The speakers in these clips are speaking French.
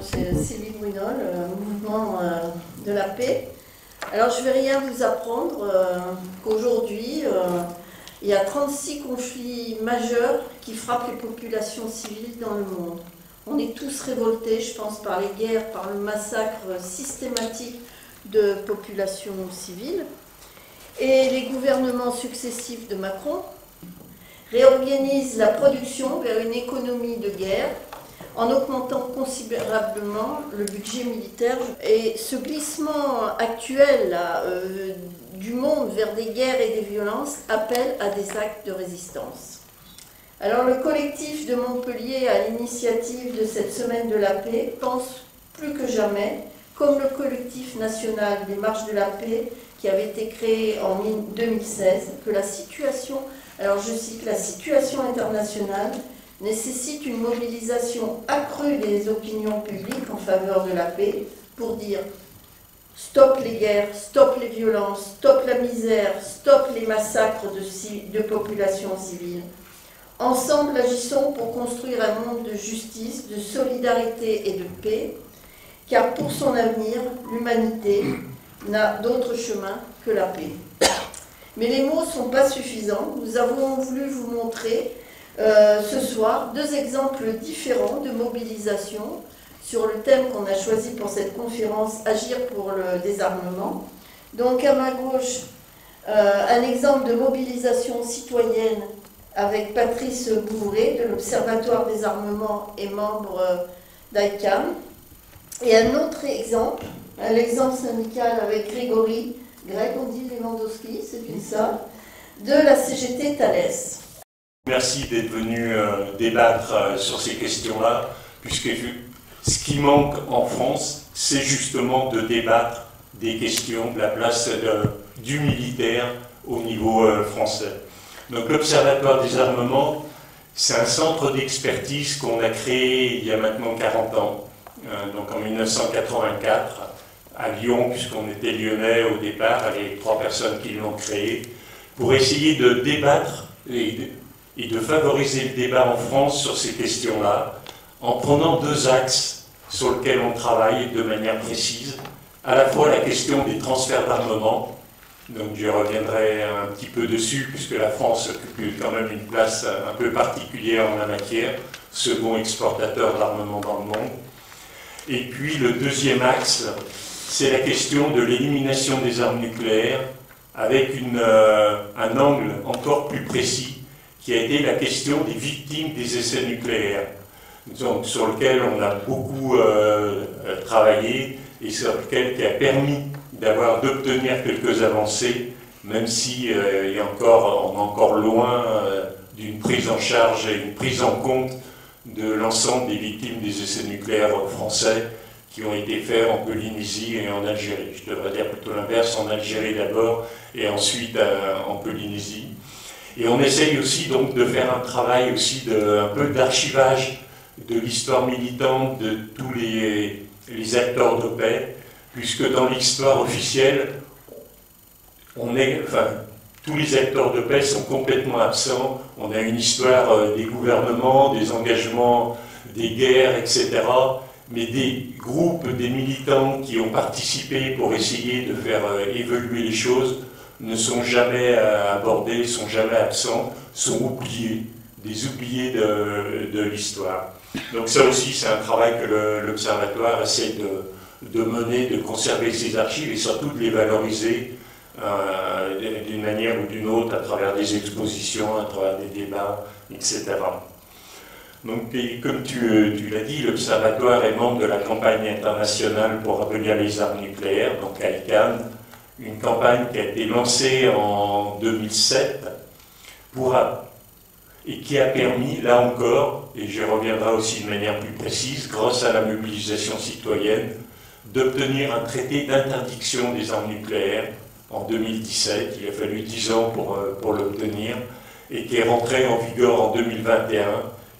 C'est Sylvie Brunol, mouvement de la paix. Alors je ne vais rien vous apprendre qu'aujourd'hui, il y a 36 conflits majeurs qui frappent les populations civiles dans le monde. On est tous révoltés, je pense, par les guerres, par le massacre systématique de populations civiles. Et les gouvernements successifs de Macron réorganisent la production vers une économie de guerre en augmentant considérablement le budget militaire. Et ce glissement actuel là, du monde vers des guerres et des violences appelle à des actes de résistance. Alors le collectif de Montpellier, à l'initiative de cette semaine de la paix, pense plus que jamais, comme le collectif national des marches de la paix qui avait été créé en 2016, que la situation, alors je cite, la situation internationale nécessite une mobilisation accrue des opinions publiques en faveur de la paix pour dire stop les guerres, stop les violences, stop la misère, stop les massacres de populations civiles. Ensemble, agissons pour construire un monde de justice, de solidarité et de paix, car pour son avenir, l'humanité n'a d'autre chemin que la paix. Mais les mots ne sont pas suffisants. Nous avons voulu vous montrer ce soir deux exemples différents de mobilisation sur le thème qu'on a choisi pour cette conférence, Agir pour le désarmement. Donc à ma gauche, un exemple de mobilisation citoyenne avec Patrice Bouvray de l'Observatoire des armements et membre d'ICAM. Et un autre exemple, l'exemple syndical avec Greg Lewandowski, c'est bien ça, de la CGT Thales. Merci d'être venu débattre sur ces questions-là, puisque ce qui manque en France, c'est justement de débattre des questions de la place du militaire au niveau français. Donc l'Observatoire des armements, c'est un centre d'expertise qu'on a créé il y a maintenant 40 ans, donc en 1984, à Lyon, puisqu'on était lyonnais au départ, avec les 3 personnes qui l'ont créé, pour essayer de débattre et de favoriser le débat en France sur ces questions-là, en prenant 2 axes sur lesquels on travaille de manière précise, à la fois la question des transferts d'armement, donc je reviendrai un petit peu dessus, puisque la France occupe quand même une place un peu particulière en la matière, second exportateur d'armement dans le monde. Et puis le deuxième axe, c'est la question de l'élimination des armes nucléaires, avec un angle encore plus précis, qui a été la question des victimes des essais nucléaires, donc, sur lequel on a beaucoup travaillé et sur lequel qui a permis d'obtenir quelques avancées, même si on est encore loin d'une prise en charge et une prise en compte de l'ensemble des victimes des essais nucléaires français qui ont été faits en Polynésie et en Algérie. Je devrais dire plutôt l'inverse, en Algérie d'abord et ensuite en Polynésie. Et on essaye aussi donc de faire un travail aussi un peu d'archivage de l'histoire militante de tous les acteurs de paix, puisque dans l'histoire officielle, tous les acteurs de paix sont complètement absents. On a une histoire des gouvernements, des engagements, des guerres, etc. Mais des groupes, des militants qui ont participé pour essayer de faire évoluer les choses ne sont jamais abordés, ne sont jamais absents, sont oubliés, des oubliés de l'histoire. Donc ça aussi, c'est un travail que l'Observatoire essaie de mener, de conserver ses archives et surtout de les valoriser d'une manière ou d'une autre à travers des expositions, à travers des débats, etc. Donc, comme tu l'as dit, l'Observatoire est membre de la campagne internationale pour abolir les armes nucléaires, donc ICAN, une campagne qui a été lancée en 2007 et qui a permis, là encore, et je reviendrai aussi de manière plus précise, grâce à la mobilisation citoyenne, d'obtenir un traité d'interdiction des armes nucléaires en 2017. Il a fallu 10 ans pour l'obtenir, et qui est rentré en vigueur en 2021.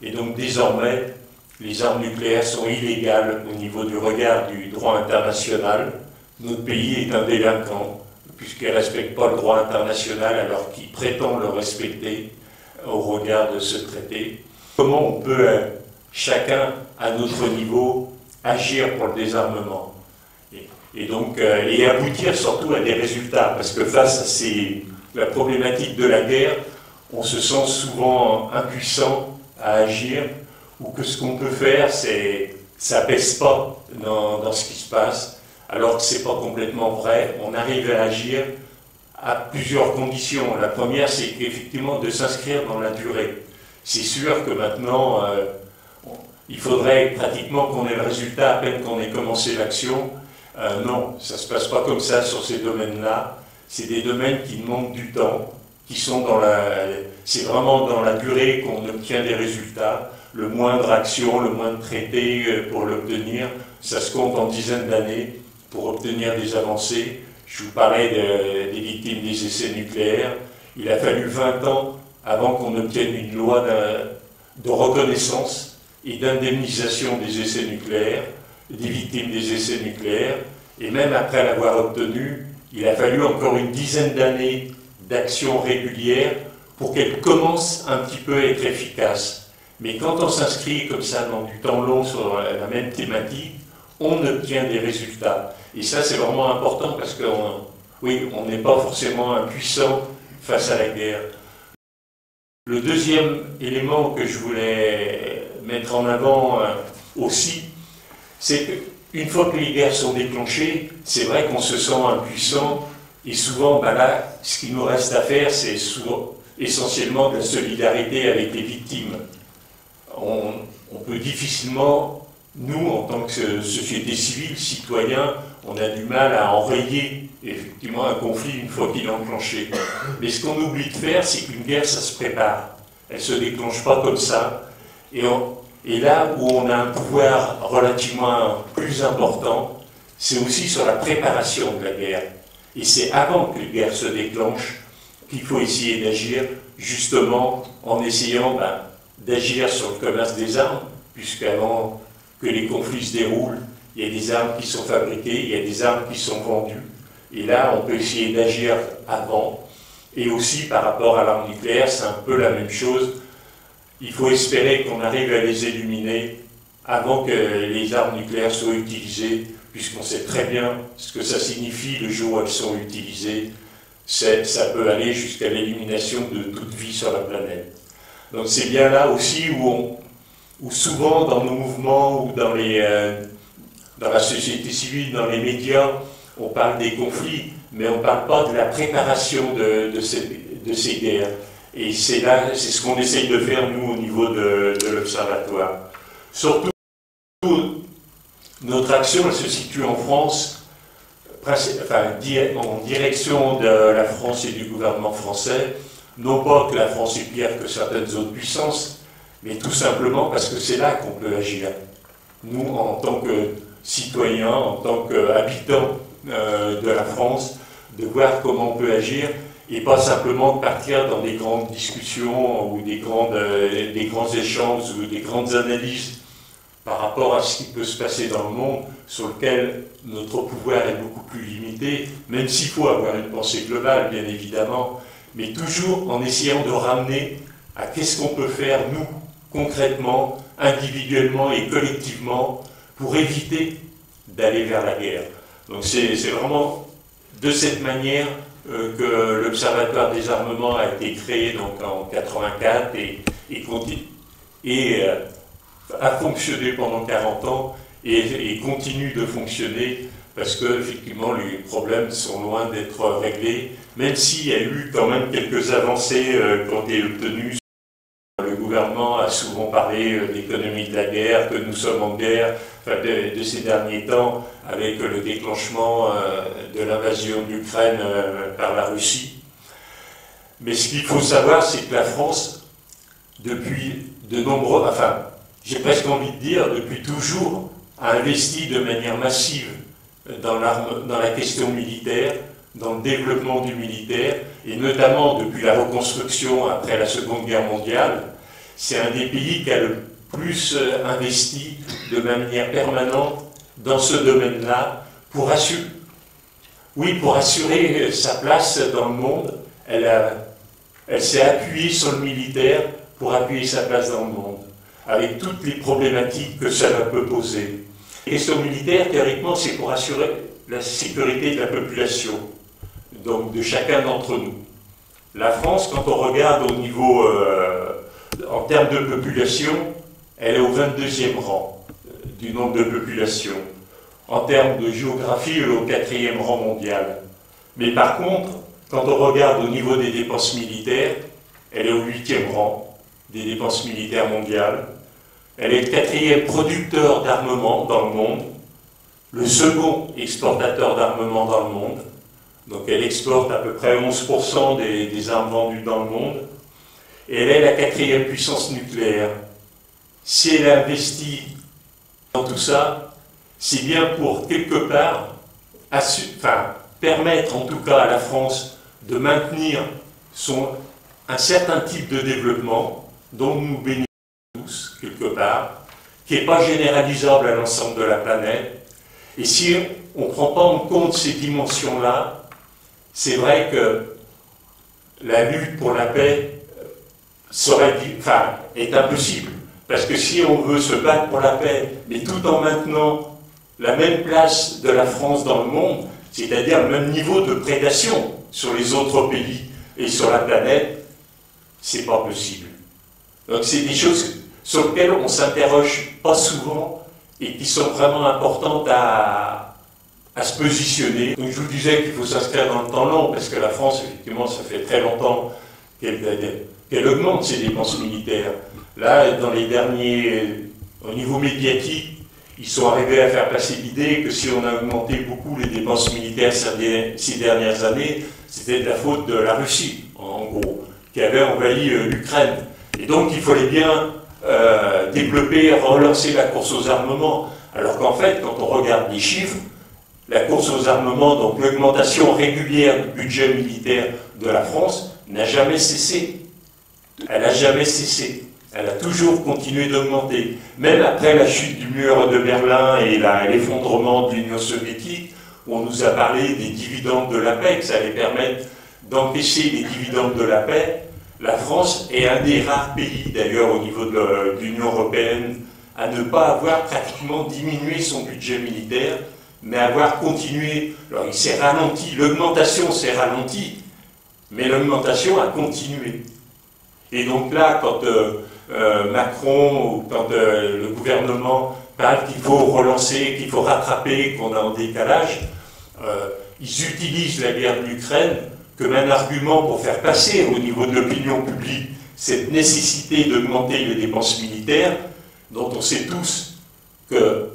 Et donc désormais, les armes nucléaires sont illégales au niveau du regard du droit international. Notre pays est un délinquant, puisqu'il ne respecte pas le droit international alors qu'il prétend le respecter au regard de ce traité. Comment on peut, chacun à notre niveau, agir pour le désarmement. Et aboutir surtout à des résultats, parce que face à la problématique de la guerre, on se sent souvent impuissant à agir, ou que ce qu'on peut faire, ça pèse pas dans ce qui se passe, alors que c'est pas complètement vrai. On arrive à agir à plusieurs conditions. La première, c'est effectivement de s'inscrire dans la durée. C'est sûr que maintenant, il faudrait pratiquement qu'on ait le résultat à peine qu'on ait commencé l'action. Non, ça ne se passe pas comme ça sur ces domaines-là. C'est des domaines qui demandent du temps, qui sont c'est vraiment dans la durée qu'on obtient des résultats. Le moindre action, le moindre traité pour l'obtenir, ça se compte en dizaines d'années pour obtenir des avancées. Je vous parlais des victimes des essais nucléaires. Il a fallu 20 ans avant qu'on obtienne une loi de reconnaissance et d'indemnisation des essais nucléaires, des victimes des essais nucléaires. Et même après l'avoir obtenue, il a fallu encore une dizaine d'années d'action régulière pour qu'elle commence un petit peu à être efficace. Mais quand on s'inscrit comme ça dans du temps long sur la même thématique, on obtient des résultats. Et ça, c'est vraiment important parce qu'on n'est pas forcément impuissant face à la guerre. Le deuxième élément que je voulais mettre en avant aussi, c'est qu'une fois que les guerres sont déclenchées, c'est vrai qu'on se sent impuissant et souvent, là, ce qu'il nous reste à faire, c'est essentiellement de la solidarité avec les victimes. On peut difficilement, nous, en tant que société civile, citoyens, on a du mal à enrayer effectivement un conflit une fois qu'il est enclenché. Mais ce qu'on oublie de faire, c'est qu'une guerre, ça se prépare. Elle ne se déclenche pas comme ça. Et là où on a un pouvoir relativement plus important, c'est aussi sur la préparation de la guerre. Et c'est avant que la guerre se déclenche qu'il faut essayer d'agir, justement en essayant d'agir sur le commerce des armes, puisqu'avant que les conflits se déroulent, il y a des armes qui sont fabriquées, il y a des armes qui sont vendues. Et là, on peut essayer d'agir avant. Et aussi par rapport à l'arme nucléaire, c'est un peu la même chose. Il faut espérer qu'on arrive à les éliminer avant que les armes nucléaires soient utilisées, puisqu'on sait très bien ce que ça signifie le jour où elles sont utilisées. Ça peut aller jusqu'à l'élimination de toute vie sur la planète. Donc c'est bien là aussi où souvent dans nos mouvements ou dans la société civile, dans les médias, on parle des conflits, mais on ne parle pas de la préparation de ces guerres. Et c'est ce qu'on essaye de faire, nous, au niveau de l'Observatoire. Surtout, notre action, elle se situe en France, en direction de la France et du gouvernement français. Non pas que la France est pire que certaines autres puissances, mais tout simplement parce que c'est là qu'on peut agir. Nous, en tant que citoyens, en tant qu'habitants de la France, de voir comment on peut agir et pas simplement de partir dans des grandes discussions ou des grands échanges ou des grandes analyses par rapport à ce qui peut se passer dans le monde, sur lequel notre pouvoir est beaucoup plus limité, même s'il faut avoir une pensée globale, bien évidemment, mais toujours en essayant de ramener à qu'est-ce qu'on peut faire, nous, concrètement, individuellement et collectivement, pour éviter d'aller vers la guerre. Donc c'est vraiment de cette manière que l'Observatoire des armements a été créé donc, en 1984 et a fonctionné pendant 40 ans et continue de fonctionner parce que effectivement les problèmes sont loin d'être réglés, même s'il y a eu quand même quelques avancées qui ont été obtenues. Le gouvernement a souvent parlé d'économie de la guerre, que nous sommes en guerre, de ces derniers temps, avec le déclenchement de l'invasion de l'Ukraine par la Russie. Mais ce qu'il faut savoir, c'est que la France, depuis de nombreux, j'ai presque envie de dire, depuis toujours, a investi de manière massive dans la question militaire, dans le développement du militaire, et notamment depuis la reconstruction après la Seconde Guerre mondiale. C'est un des pays qui a le plus investi de manière permanente dans ce domaine-là pour assurer sa place dans le monde. Elle s'est appuyée sur le militaire pour appuyer sa place dans le monde, avec toutes les problématiques que cela peut poser. Les questions militaires, théoriquement, c'est pour assurer la sécurité de la population, donc de chacun d'entre nous. La France, quand on regarde au niveau, en termes de population, elle est au 22e rang du nombre de population. En termes de géographie, elle est au 4e rang mondial. Mais par contre, quand on regarde au niveau des dépenses militaires, elle est au 8e rang des dépenses militaires mondiales. Elle est le 4e producteur d'armement dans le monde, le second exportateur d'armement dans le monde. Donc elle exporte à peu près 11% des armes vendues dans le monde. Et elle est la 4e puissance nucléaire. Si elle investit dans tout ça, c'est bien pour quelque part permettre en tout cas à la France de maintenir un certain type de développement dont nous bénéficions tous quelque part, qui n'est pas généralisable à l'ensemble de la planète. Et si on ne prend pas en compte ces dimensions-là, c'est vrai que la lutte pour la paix est impossible. Parce que si on veut se battre pour la paix, mais tout en maintenant la même place de la France dans le monde, c'est-à-dire le même niveau de prédation sur les autres pays et sur la planète, c'est pas possible. Donc c'est des choses sur lesquelles on ne s'interroge pas souvent et qui sont vraiment importantes à se positionner. Donc je vous disais qu'il faut s'inscrire dans le temps long, parce que la France, effectivement, ça fait très longtemps qu'elle augmente ses dépenses militaires. Là, dans les au niveau médiatique, ils sont arrivés à faire passer l'idée que si on a augmenté beaucoup les dépenses militaires ces dernières années, c'était de la faute de la Russie, en gros, qui avait envahi l'Ukraine. Et donc il fallait bien développer, relancer la course aux armements. Alors qu'en fait, quand on regarde les chiffres, la course aux armements, donc l'augmentation régulière du budget militaire de la France, n'a jamais cessé. Elle n'a jamais cessé. Elle a toujours continué d'augmenter. Même après la chute du mur de Berlin et l'effondrement de l'Union soviétique, où on nous a parlé des dividendes de la paix, que ça allait permettre d'encaisser les dividendes de la paix, la France est un des rares pays, d'ailleurs au niveau de l'Union européenne, à ne pas avoir pratiquement diminué son budget militaire, mais avoir continué. Alors il s'est ralenti, l'augmentation s'est ralentie, mais l'augmentation a continué. Et donc là, quand Macron ou quand le gouvernement parle qu'il faut relancer, qu'il faut rattraper, qu'on est en décalage, ils utilisent la guerre de l'Ukraine comme un argument pour faire passer au niveau de l'opinion publique cette nécessité d'augmenter les dépenses militaires, dont on sait tous que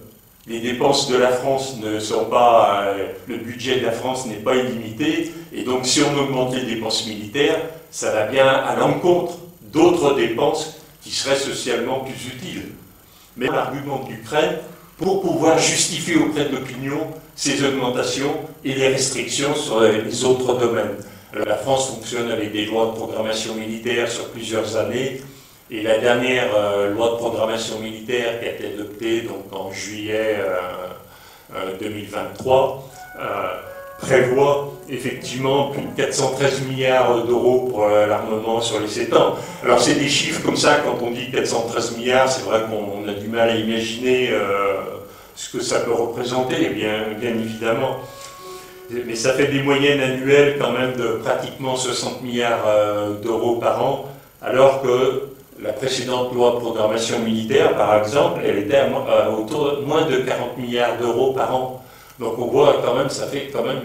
les dépenses de la France ne sont pas, le budget de la France n'est pas illimité, et donc si on augmente les dépenses militaires, ça va bien à l'encontre d'autres dépenses qui seraient socialement plus utiles. Mais l'argument de l'Ukraine, pour pouvoir justifier auprès de l'opinion ces augmentations et les restrictions sur les autres domaines. Alors, la France fonctionne avec des lois de programmation militaire sur plusieurs années, et la dernière loi de programmation militaire qui a été adoptée donc, en juillet 2023 prévoit effectivement plus de 413 milliards d'euros pour l'armement sur les 7 ans. Alors c'est des chiffres comme ça, quand on dit 413 milliards, c'est vrai qu'on a du mal à imaginer ce que ça peut représenter, bien évidemment. Mais ça fait des moyennes annuelles quand même de pratiquement 60 milliards d'euros par an, alors que la précédente loi de programmation militaire, par exemple, elle était à autour de moins de 40 milliards d'euros par an. Donc on voit quand même, ça fait quand même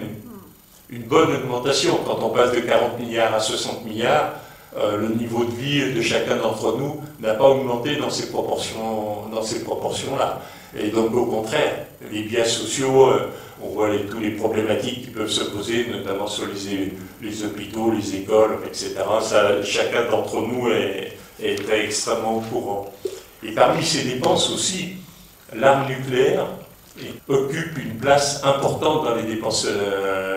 une bonne augmentation. Quand on passe de 40 milliards à 60 milliards, le niveau de vie de chacun d'entre nous n'a pas augmenté dans ces proportions-là. Et donc au contraire, les biens sociaux, on voit tous les problématiques qui peuvent se poser, notamment sur les hôpitaux, les écoles, etc. Ça, chacun d'entre nous est extrêmement au courant. Et parmi ces dépenses aussi, l'arme nucléaire occupe une place importante dans les dépenses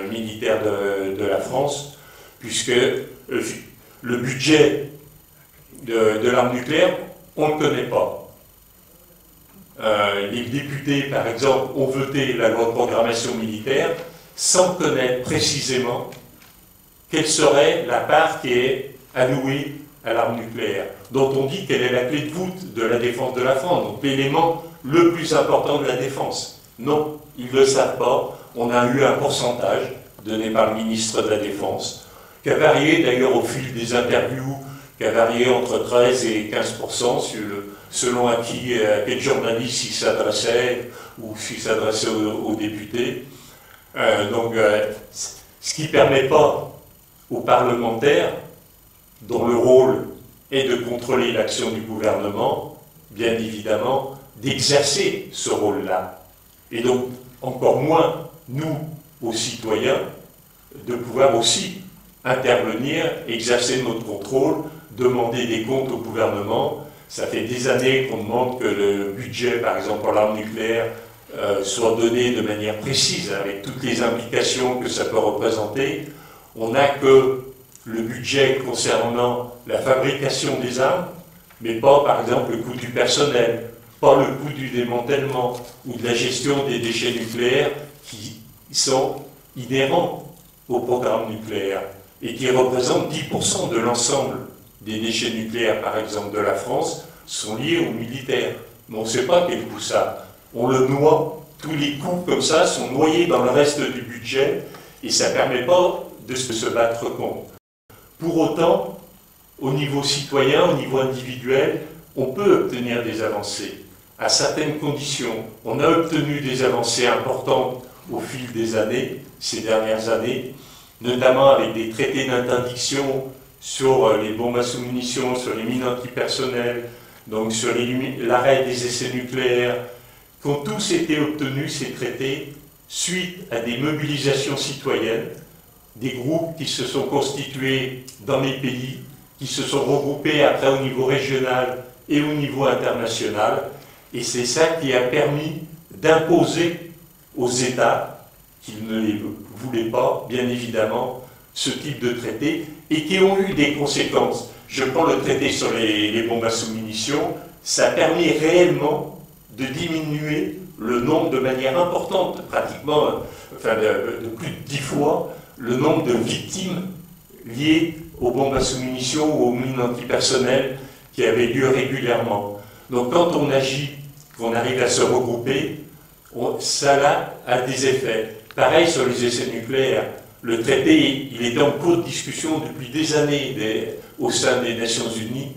militaires de la France, puisque le budget de l'arme nucléaire, on ne le connaît pas. Les députés, par exemple, ont voté la loi de programmation militaire sans connaître précisément quelle serait la part qui est allouée à l'arme nucléaire, dont on dit qu'elle est la clé de voûte de la défense de la France, donc l'élément le plus important de la défense. Non, ils ne le savent pas. On a eu un pourcentage donné par le ministre de la Défense, qui a varié d'ailleurs au fil des interviews, qui a varié entre 13 et 15% selon à quel journaliste il s'adressait ou s'il s'adressait aux députés. Ce qui ne permet pas aux parlementaires, dont le rôle est de contrôler l'action du gouvernement, bien évidemment, d'exercer ce rôle-là. Et donc, encore moins, nous, aux citoyens, de pouvoir aussi intervenir, exercer notre contrôle, demander des comptes au gouvernement. Ça fait des années qu'on demande que le budget, par exemple pour l'arme nucléaire, soit donné de manière précise, avec toutes les implications que ça peut représenter. On n'a que le budget concernant la fabrication des armes, mais pas, par exemple, le coût du personnel, pas le coût du démantèlement ou de la gestion des déchets nucléaires qui sont inhérents au programme nucléaire et qui représentent 10% de l'ensemble des déchets nucléaires, par exemple, de la France, sont liés aux militaires. Mais on ne sait pas quel coût ça. On le noie, tous les coûts comme ça sont noyés dans le reste du budget et ça ne permet pas de se battre contre. Pour autant, au niveau citoyen, au niveau individuel, on peut obtenir des avancées à certaines conditions. On a obtenu des avancées importantes au fil des années, ces dernières années, notamment avec des traités d'interdiction sur les bombes à sous-munitions, sur les mines antipersonnelles, donc sur l'arrêt des essais nucléaires, qui ont tous été obtenus, ces traités, suite à des mobilisations citoyennes, des groupes qui se sont constitués dans les pays, qui se sont regroupés après au niveau régional et au niveau international, et c'est ça qui a permis d'imposer aux États, qui ne les voulaient pas, bien évidemment, ce type de traité, et qui ont eu des conséquences. Je prends le traité sur les bombes à sous-munitions, ça a permis réellement de diminuer le nombre de manière importante, pratiquement, de plus de 10 fois, le nombre de victimes liées aux bombes à sous-munitions ou aux mines antipersonnelles qui avaient lieu régulièrement. Donc quand on agit, qu'on arrive à se regrouper, ça a des effets. Pareil sur les essais nucléaires. Le traité, il est en cours de discussion depuis des années au sein des Nations Unies.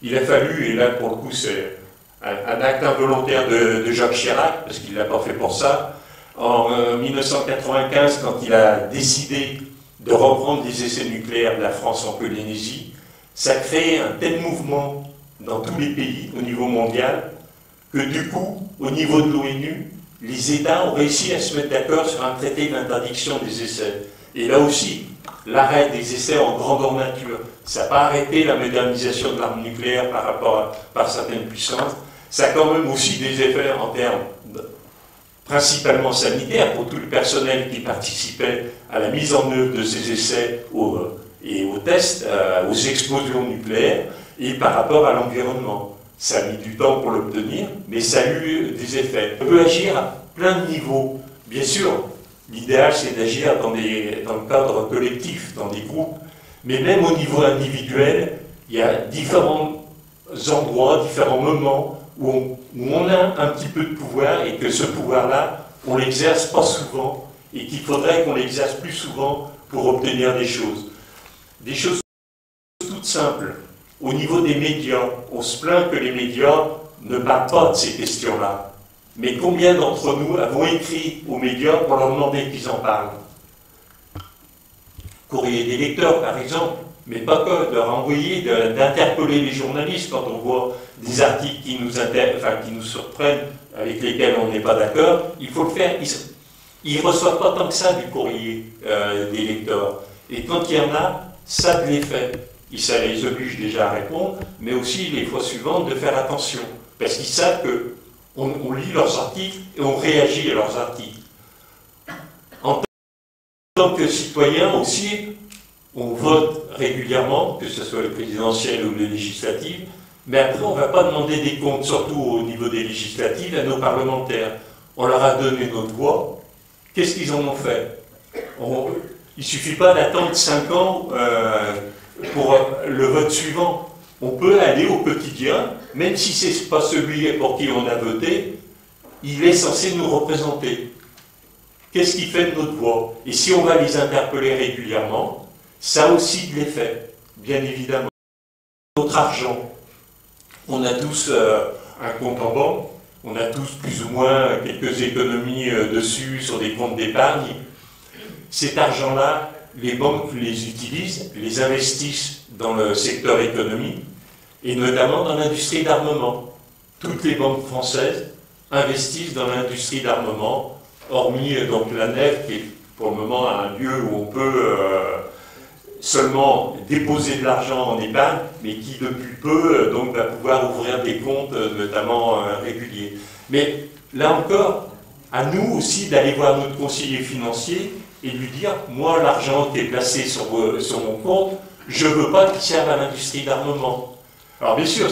Il a fallu, et là pour le coup c'est un acte involontaire de Jacques Chirac, parce qu'il ne l'a pas fait pour ça, en 1995, quand il a décidé de reprendre les essais nucléaires de la France en Polynésie, ça a créé un tel mouvement dans tous les pays au niveau mondial que du coup, au niveau de l'ONU, les États ont réussi à se mettre d'accord sur un traité d'interdiction des essais. Et là aussi, l'arrêt des essais en grandeur nature, ça n'a pas arrêté la modernisation de l'arme nucléaire par certaines puissances, ça a quand même aussi des effets en termes principalement sanitaires pour tout le personnel qui participait à la mise en œuvre de ces essais et aux tests, aux explosions nucléaires, et par rapport à l'environnement. Ça a mis du temps pour l'obtenir, mais ça a eu des effets. On peut agir à plein de niveaux. Bien sûr, l'idéal c'est d'agir dans le cadre collectif, dans des groupes, mais même au niveau individuel, il y a différents endroits, différents moments où on a un petit peu de pouvoir et que ce pouvoir-là, on ne l'exerce pas souvent et qu'il faudrait qu'on l'exerce plus souvent pour obtenir des choses. Des choses toutes simples. Au niveau des médias, on se plaint que les médias ne parlent pas de ces questions-là. Mais combien d'entre nous avons écrit aux médias pour leur demander qu'ils en parlent? Courrier des lecteurs, par exemple, mais pas que, de leur envoyer, d'interpeller les journalistes quand on voit des articles qui nous surprennent, avec lesquels on n'est pas d'accord. Il faut le faire. Ils ne reçoivent pas tant que ça du courrier des lecteurs. Et quand il y en a, ça a de l'effet. Ça les oblige déjà à répondre, mais aussi les fois suivantes de faire attention. Parce qu'ils savent qu'on lit leurs articles et on réagit à leurs articles. En tant que citoyen aussi, on vote régulièrement, que ce soit le présidentiel ou les législatives, mais après on ne va pas demander des comptes, surtout au niveau des législatives, à nos parlementaires. On leur a donné notre voix. Qu'est-ce qu'ils en ont fait? Il ne suffit pas d'attendre 5 ans pour le vote suivant. On peut aller au quotidien, même si ce n'est pas celui pour qui on a voté, il est censé nous représenter. Qu'est-ce qui fait de notre voix? Et si on va les interpeller régulièrement, ça a aussi de l'effet, bien évidemment. Notre argent, on a tous un compte en banque, on a tous plus ou moins quelques économies dessus sur des comptes d'épargne. Cet argent-là, les banques les utilisent, les investissent dans le secteur économique et notamment dans l'industrie d'armement. Toutes les banques françaises investissent dans l'industrie d'armement, hormis donc la nef qui est pour le moment un lieu où on peut seulement déposer de l'argent en épargne, mais qui depuis peu donc va pouvoir ouvrir des comptes notamment réguliers. Mais là encore, à nous aussi d'aller voir notre conseiller financier et lui dire, moi l'argent qui est placé sur mon compte, je ne veux pas qu'il serve à l'industrie d'armement. Alors bien sûr,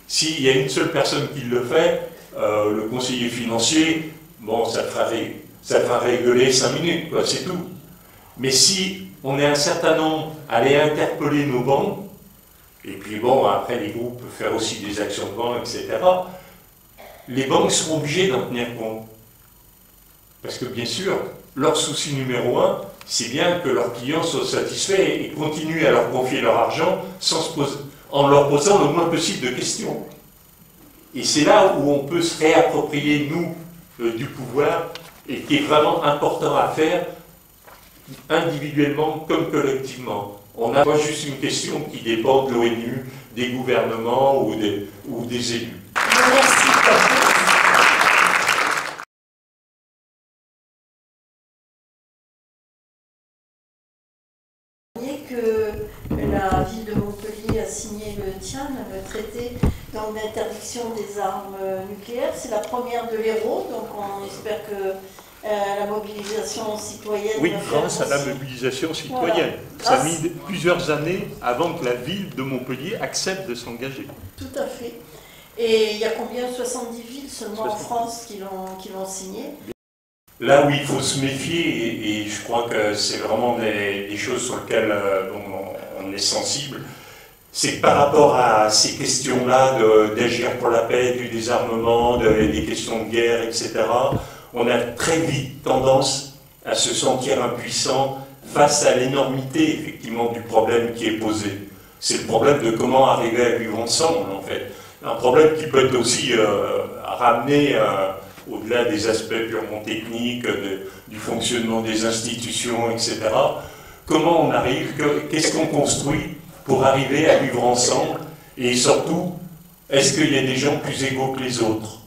s'il y a une seule personne qui le fait, le conseiller financier, bon, ça fera rigoler 5 minutes, quoi, c'est tout. Mais si on est un certain nombre à aller interpeller nos banques, et puis bon, après les groupes peuvent faire aussi des actions de banque, etc., les banques seront obligées d'en tenir compte. Parce que bien sûr, leur souci numéro 1, c'est bien que leurs clients soient satisfaits et continuent à leur confier leur argent en leur posant le moins possible de questions. Et c'est là où on peut se réapproprier, nous, du pouvoir, et qui est vraiment important à faire, individuellement comme collectivement. On n'a pas juste une question qui dépend de l'ONU, des gouvernements ou des élus. Merci. Que la ville de Montpellier a signé le TIAN, le traité d'interdiction des armes nucléaires. C'est la première de l'Hérault, donc on espère que la mobilisation citoyenne... Oui, grâce à la mobilisation citoyenne. Voilà. Ça a mis plusieurs années avant que la ville de Montpellier accepte de s'engager. Tout à fait. Et il y a combien? 70 villes seulement en France qui l'ont signé. Là où il faut se méfier, et je crois que c'est vraiment des choses sur lesquelles on est sensible, c'est que par rapport à ces questions-là d'agir pour la paix, du désarmement, des questions de guerre, etc., on a très vite tendance à se sentir impuissant face à l'énormité, effectivement, du problème qui est posé. C'est le problème de comment arriver à vivre ensemble, en fait. Un problème qui peut être aussi ramené au-delà des aspects purement techniques, du fonctionnement des institutions, etc. Comment on arrive, qu'est-ce qu'on construit pour arriver à vivre ensemble, et surtout, est-ce qu'il y a des gens plus égaux que les autres?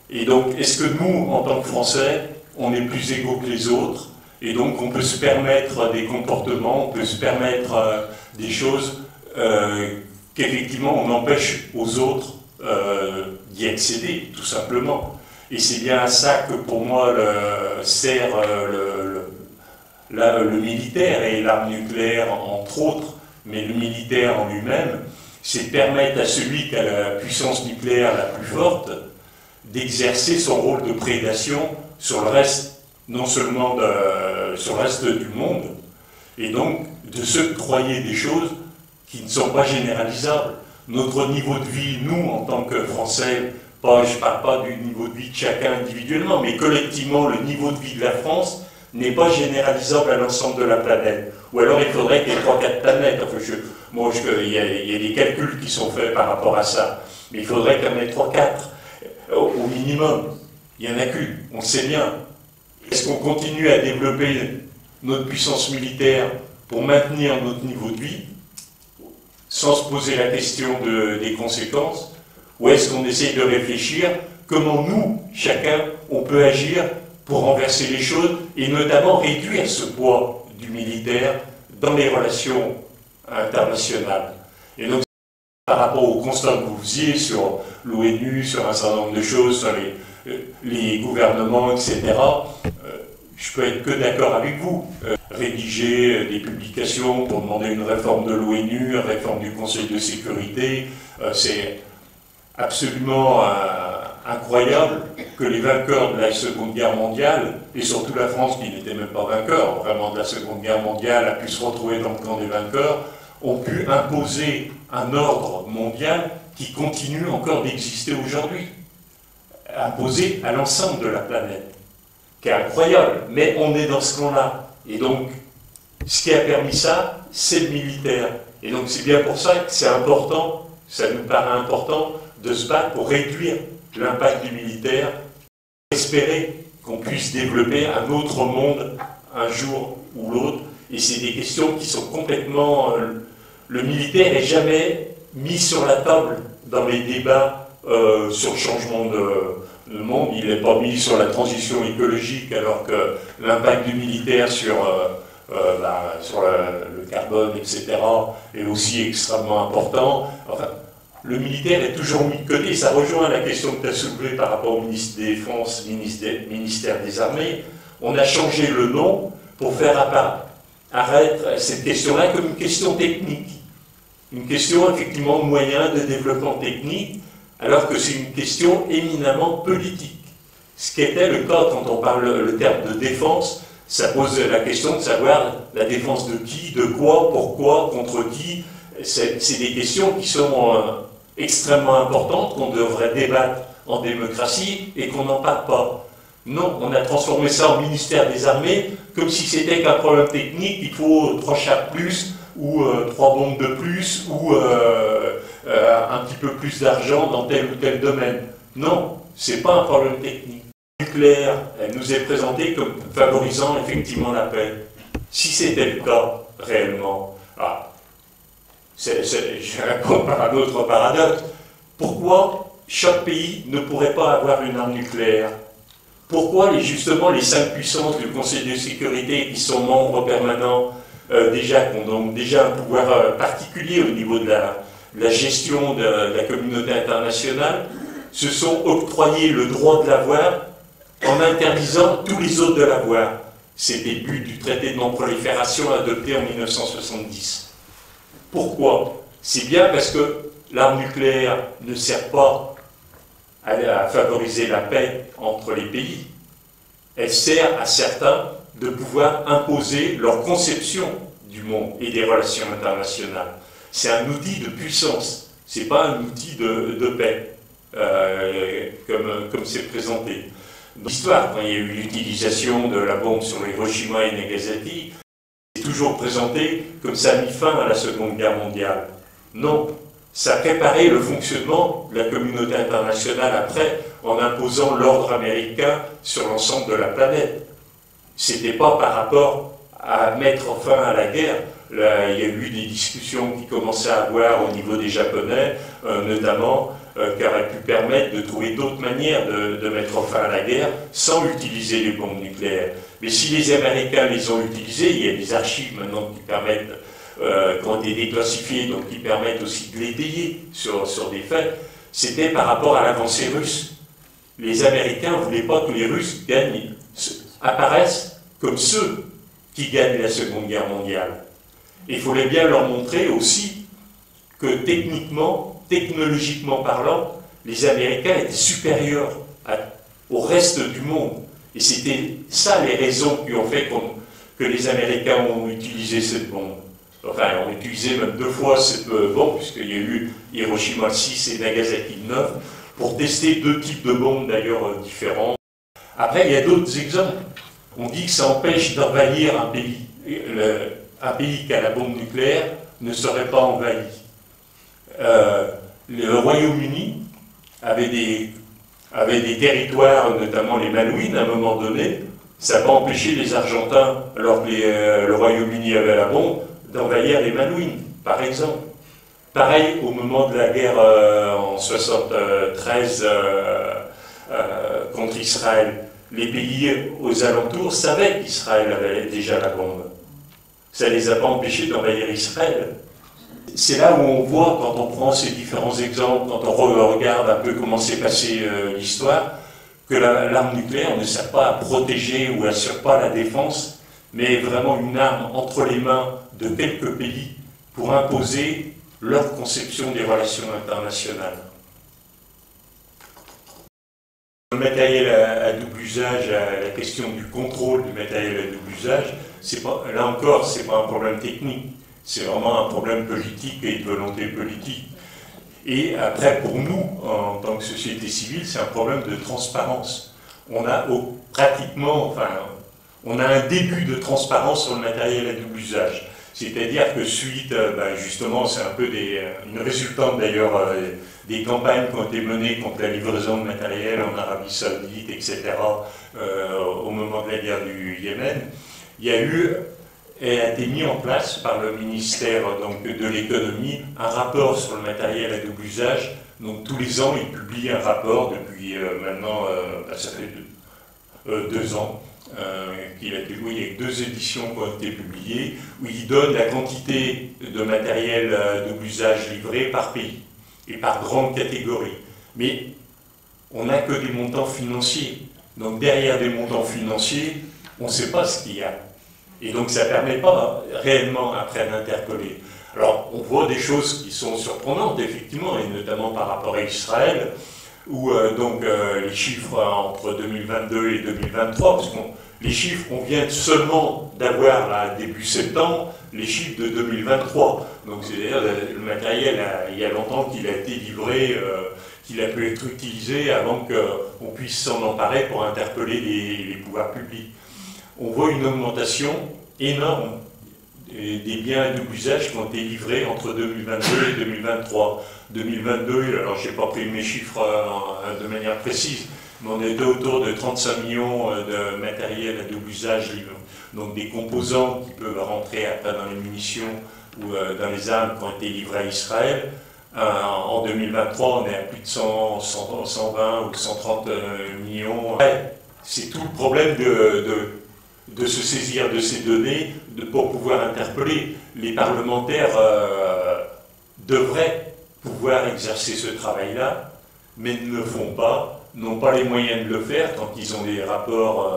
Et donc, est-ce que nous, en tant que Français, on est plus égaux que les autres? Et donc, on peut se permettre des comportements, on peut se permettre des choses qu'effectivement, on empêche aux autres d'y accéder, tout simplement. Et c'est bien à ça que, pour moi, sert le militaire et l'arme nucléaire, entre autres, mais le militaire en lui-même, c'est de permettre à celui qui a la puissance nucléaire la plus forte d'exercer son rôle de prédation sur le reste, non seulement sur le reste du monde, et donc de s'octroyer des choses qui ne sont pas généralisables. Notre niveau de vie, nous, en tant que Français, je ne parle pas du niveau de vie de chacun individuellement, mais collectivement, le niveau de vie de la France n'est pas généralisable à l'ensemble de la planète. Ou alors il faudrait qu'il y ait 3-4 planètes. Enfin, il y a des calculs qui sont faits par rapport à ça. Mais il faudrait qu'il y en ait 3-4, au minimum. Il n'y en a qu'une, on le sait bien. Est-ce qu'on continue à développer notre puissance militaire pour maintenir notre niveau de vie, sans se poser la question des conséquences? Ou est-ce qu'on essaye de réfléchir comment nous, chacun, on peut agir pour renverser les choses et notamment réduire ce poids du militaire dans les relations internationales? Et donc, par rapport au constat que vous faisiez sur l'ONU, sur un certain nombre de choses, sur les gouvernements, etc., je peux être que d'accord avec vous. Rédiger des publications pour demander une réforme de l'ONU, une réforme du Conseil de sécurité, c'est absolument incroyable que les vainqueurs de la Seconde Guerre mondiale, et surtout la France qui n'était même pas vainqueur vraiment de la Seconde Guerre mondiale, a pu se retrouver dans le camp des vainqueurs, ont pu imposer un ordre mondial qui continue encore d'exister aujourd'hui. imposée à l'ensemble de la planète, qui est incroyable, mais on est dans ce camp-là. Et donc, ce qui a permis ça, c'est le militaire. Et donc c'est bien pour ça que c'est important, ça nous paraît important, de se battre pour réduire l'impact du militaire, espérer qu'on puisse développer un autre monde un jour ou l'autre. Et c'est des questions qui sont complètement... le militaire n'est jamais mis sur la table dans les débats sur le changement de monde. Il n'est pas mis sur la transition écologique, alors que l'impact du militaire sur le carbone, etc., est aussi extrêmement important. Enfin, le militaire est toujours mis de côté. Ça rejoint la question que tu as soulevée par rapport au ministre des Défense, ministère des Armées. On a changé le nom pour faire apparaître cette question-là comme une question technique. Une question effectivement de moyens de développement technique, alors que c'est une question éminemment politique. Ce qui était le cas quand on parle le terme de défense, ça pose la question de savoir la défense de qui, de quoi, pourquoi, contre qui. C'est des questions qui sont extrêmement importantes, qu'on devrait débattre en démocratie et qu'on n'en parle pas. Non, on a transformé ça en ministère des Armées comme si c'était qu'un problème technique, il faut 3 chars plus, ou 3 bombes de plus, ou un petit peu plus d'argent dans tel ou tel domaine. Non, c'est pas un problème technique. Le nucléaire, elle nous est présentée comme favorisant effectivement la paix. Si c'était le cas, réellement, je réponds par un autre paradoxe. Pourquoi chaque pays ne pourrait pas avoir une arme nucléaire? Pourquoi justement les 5 puissances du Conseil de sécurité qui sont membres permanents qui ont donc déjà un pouvoir particulier au niveau de la gestion de la communauté internationale, se sont octroyés le droit de l'avoir en interdisant tous les autres de l'avoir. C'était le but du traité de non-prolifération adopté en 1970. Pourquoi? C'est bien parce que l'arme nucléaire ne sert pas à favoriser la paix entre les pays. Elle sert à certains de pouvoir imposer leur conception du monde et des relations internationales. C'est un outil de puissance, ce n'est pas un outil de paix, comme c'est présenté. Dans l'histoire, quand il y a eu l'utilisation de la bombe sur Hiroshima et Nagasaki, c'est toujours présenté comme ça a mis fin à la Seconde Guerre mondiale. Non, ça a préparé le fonctionnement de la communauté internationale après, en imposant l'ordre américain sur l'ensemble de la planète. C'était pas par rapport à mettre fin à la guerre. Là, il y a eu des discussions qui commençaient à avoir au niveau des Japonais, notamment, qui auraient pu permettre de trouver d'autres manières de mettre fin à la guerre sans utiliser les bombes nucléaires. Mais si les Américains les ont utilisées, il y a des archives maintenant qui permettent, qui ont été déclassifiées, donc qui permettent aussi de l'étayer sur des faits, c'était par rapport à l'avancée russe. Les Américains ne voulaient pas que les Russes apparaissent comme ceux qui gagnent la Seconde Guerre mondiale. Et il fallait bien leur montrer aussi que techniquement, technologiquement parlant, les Américains étaient supérieurs au reste du monde. Et c'était ça les raisons qui ont fait que les Américains ont utilisé cette bombe. Enfin, on a utilisé même 2 fois cette bombe, puisqu'il y a eu Hiroshima 6 et Nagasaki 9, pour tester 2 types de bombes d'ailleurs différents. Après, il y a d'autres exemples. On dit que ça empêche d'envahir un pays. Un pays qui a la bombe nucléaire ne serait pas envahi. Le Royaume-Uni avait des territoires, notamment les Malouines, à un moment donné. Ça n'a pas empêché les Argentins, alors que le Royaume-Uni avait la bombe, d'envahir les Malouines, par exemple. Pareil, au moment de la guerre en 1973 contre Israël, les pays aux alentours savaient qu'Israël avait déjà la bombe. Ça ne les a pas empêchés d'envahir Israël. C'est là où on voit, quand on prend ces différents exemples, quand on regarde un peu comment s'est passée l'histoire, que l'arme nucléaire ne sert pas à protéger ou n'assure pas la défense, mais est vraiment une arme entre les mains de quelques pays pour imposer leur conception des relations internationales. Le matériel à double usage, la question du contrôle du matériel à double usage, là encore, ce n'est pas un problème technique, c'est vraiment un problème politique et une volonté politique. Et après, pour nous, en tant que société civile, c'est un problème de transparence. On a pratiquement, enfin, on a un début de transparence sur le matériel à double usage. C'est-à-dire que suite, justement, c'est un peu une résultante d'ailleurs des campagnes qui ont été menées contre la livraison de matériel en Arabie Saoudite, etc., au moment de la guerre du Yémen, a été mis en place par le ministère donc, de l'économie un rapport sur le matériel à double usage. Donc tous les ans, il publie un rapport depuis maintenant, ça fait 2 ans. Il y a 2 éditions qui ont été publiées, où il donne la quantité de matériel double usage livré par pays et par grande catégorie. Mais on n'a que des montants financiers. Donc derrière des montants financiers, on ne sait pas ce qu'il y a. Et donc ça ne permet pas réellement après d'interpeller. Alors on voit des choses qui sont surprenantes, effectivement, et notamment par rapport à Israël, où les chiffres entre 2022 et 2023, parce que les chiffres, on vient seulement d'avoir là, début septembre, les chiffres de 2023. Donc c'est-à-dire le matériel, il y a longtemps qu'il a été livré, qu'il a pu être utilisé avant qu'on puisse s'en emparer pour interpeller les pouvoirs publics. On voit une augmentation énorme des biens à double usage qui ont été livrés entre 2022 et 2023. 2022, alors je n'ai pas pris mes chiffres de manière précise, mais on était autour de 35 millions de matériel à double usage livré. Donc des composants qui peuvent rentrer après dans les munitions ou dans les armes qui ont été livrées à Israël. En 2023, on est à plus de 120 ou 130 millions. C'est tout le problème de se saisir de ces données pour pouvoir interpeller. Les parlementaires devraient pouvoir exercer ce travail-là, mais ne le font pas, n'ont pas les moyens de le faire quand ils ont des rapports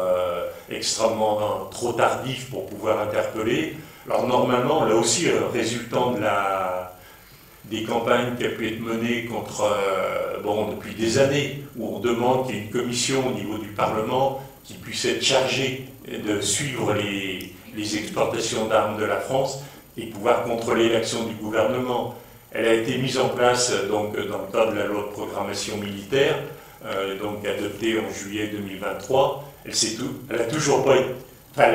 extrêmement trop tardifs pour pouvoir interpeller. Alors normalement, là aussi, résultant des campagnes qui ont pu être menées depuis des années, où on demande qu'il y ait une commission au niveau du Parlement qui puisse être chargée de suivre les exportations d'armes de la France et pouvoir contrôler l'action du gouvernement. Elle a été mise en place dans le cadre de la loi de programmation militaire, adoptée en juillet 2023. Elle a toujours pas été. Enfin,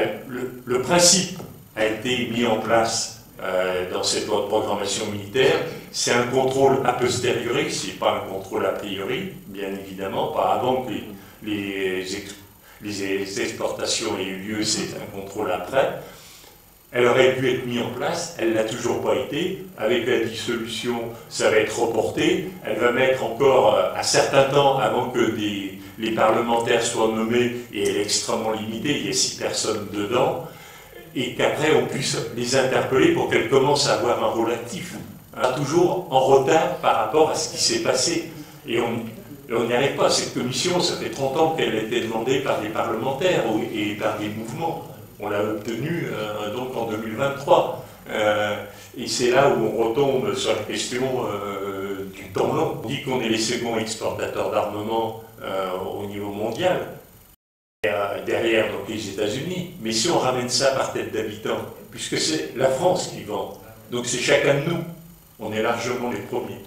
le principe a été mis en place dans cette loi de programmation militaire. C'est un contrôle a posteriori, ce n'est pas un contrôle a priori, bien évidemment, pas avant que les exportations aient eu lieu, c'est un contrôle après. Elle aurait dû être mise en place, elle ne l'a toujours pas été. Avec la dissolution, ça va être reporté. Elle va mettre encore un certain temps avant que les parlementaires soient nommés, et elle est extrêmement limitée, il y a 6 personnes dedans, et qu'après on puisse les interpeller pour qu'elles commencent à avoir un rôle actif. Toujours en retard par rapport à ce qui s'est passé. Et on n'y arrive pas. Cette commission, ça fait 30 ans qu'elle a été demandée par des parlementaires et par des mouvements. On l'a obtenue donc en 2023. Et c'est là où on retombe sur la question du temps long. On dit qu'on est les seconds exportateurs d'armement au niveau mondial, derrière donc, les États-Unis. Mais si on ramène ça par tête d'habitant, puisque c'est la France qui vend, donc c'est chacun de nous, on est largement les premiers.